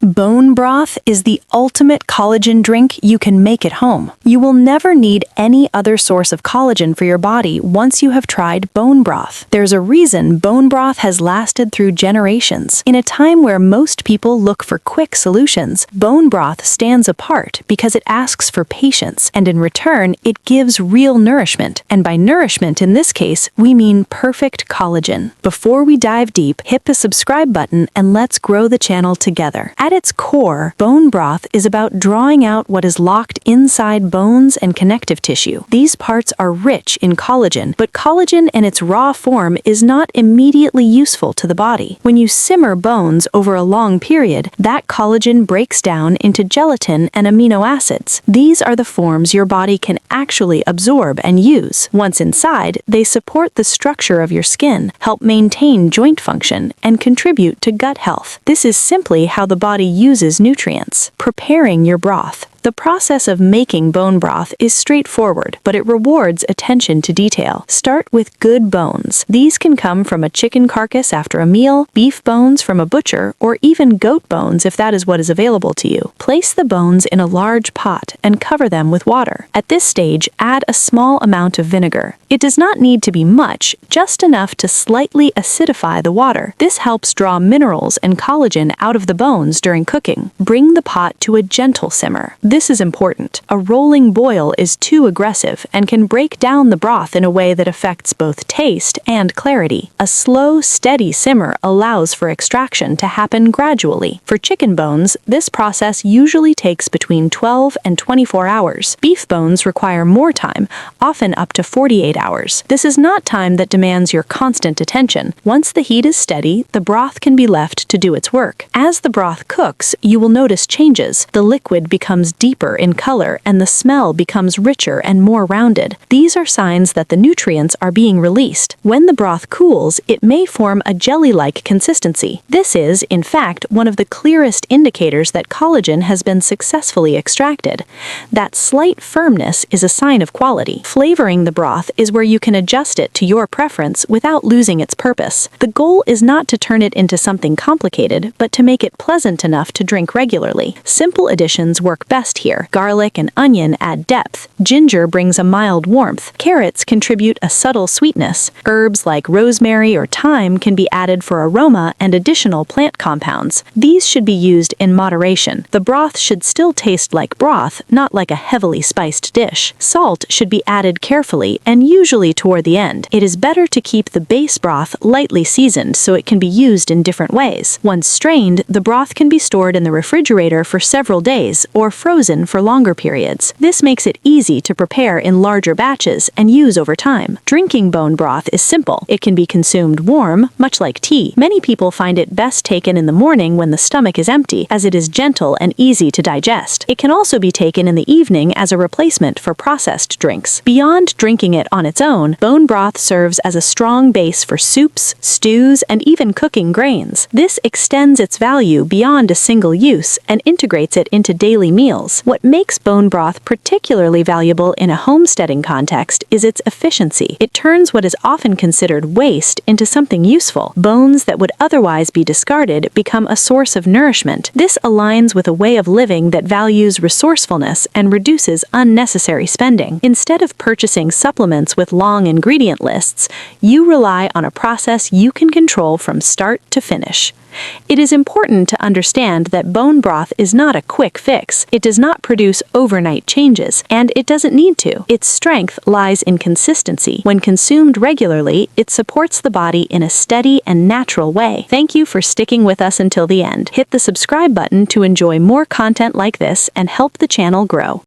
Bone broth is the ultimate collagen drink you can make at home. You will never need any other source of collagen for your body once you have tried bone broth. There's a reason bone broth has lasted through generations. In a time where most people look for quick solutions, bone broth stands apart because it asks for patience, and in return, it gives real nourishment. And by nourishment in this case, we mean perfect collagen. Before we dive deep, hit the subscribe button and let's grow the channel together. At its core, bone broth is about drawing out what is locked inside bones and connective tissue. These parts are rich in collagen, but collagen in its raw form is not immediately useful to the body. When you simmer bones over a long period, that collagen breaks down into gelatin and amino acids. These are the forms your body can actually absorb and use. Once inside, they support the structure of your skin, help maintain joint function, and contribute to gut health. This is simply how the body uses nutrients. Preparing your broth. The process of making bone broth is straightforward, but it rewards attention to detail. Start with good bones. These can come from a chicken carcass after a meal, beef bones from a butcher, or even goat bones if that is what is available to you. Place the bones in a large pot and cover them with water. At this stage, add a small amount of vinegar. It does not need to be much, just enough to slightly acidify the water. This helps draw minerals and collagen out of the bones during cooking. Bring the pot to a gentle simmer. This is important. A rolling boil is too aggressive and can break down the broth in a way that affects both taste and clarity. A slow, steady simmer allows for extraction to happen gradually. For chicken bones, this process usually takes between 12 and 24 hours. Beef bones require more time, often up to 48 hours. This is not time that demands your constant attention. Once the heat is steady, the broth can be left to do its work. As the broth cooks, you will notice changes. The liquid becomes deeper in color and the smell becomes richer and more rounded. These are signs that the nutrients are being released. When the broth cools, it may form a jelly-like consistency. This is, in fact, one of the clearest indicators that collagen has been successfully extracted. That slight firmness is a sign of quality. Flavoring the broth is where you can adjust it to your preference without losing its purpose. The goal is not to turn it into something complicated, but to make it pleasant enough to drink regularly. Simple additions work best here. Garlic and onion add depth. Ginger brings a mild warmth. Carrots contribute a subtle sweetness. Herbs like rosemary or thyme can be added for aroma and additional plant compounds. These should be used in moderation. The broth should still taste like broth, not like a heavily spiced dish. Salt should be added carefully and usually toward the end. It is better to keep the base broth lightly seasoned so it can be used in different ways. Once strained, the broth can be stored in the refrigerator for several days or frozen for longer periods. This makes it easy to prepare in larger batches and use over time. Drinking bone broth is simple. It can be consumed warm, much like tea. Many people find it best taken in the morning when the stomach is empty, as it is gentle and easy to digest. It can also be taken in the evening as a replacement for processed drinks. Beyond drinking it on its own, bone broth serves as a strong base for soups, stews, and even cooking grains. This extends its value beyond a single use and integrates it into daily meals. What makes bone broth particularly valuable in a homesteading context is its efficiency. It turns what is often considered waste into something useful. Bones that would otherwise be discarded become a source of nourishment. This aligns with a way of living that values resourcefulness and reduces unnecessary spending. Instead of purchasing supplements with long ingredient lists, you rely on a process you can control from start to finish. It is important to understand that bone broth is not a quick fix. It does not produce overnight changes, and it doesn't need to. Its strength lies in consistency. When consumed regularly, it supports the body in a steady and natural way. Thank you for sticking with us until the end. Hit the subscribe button to enjoy more content like this and help the channel grow.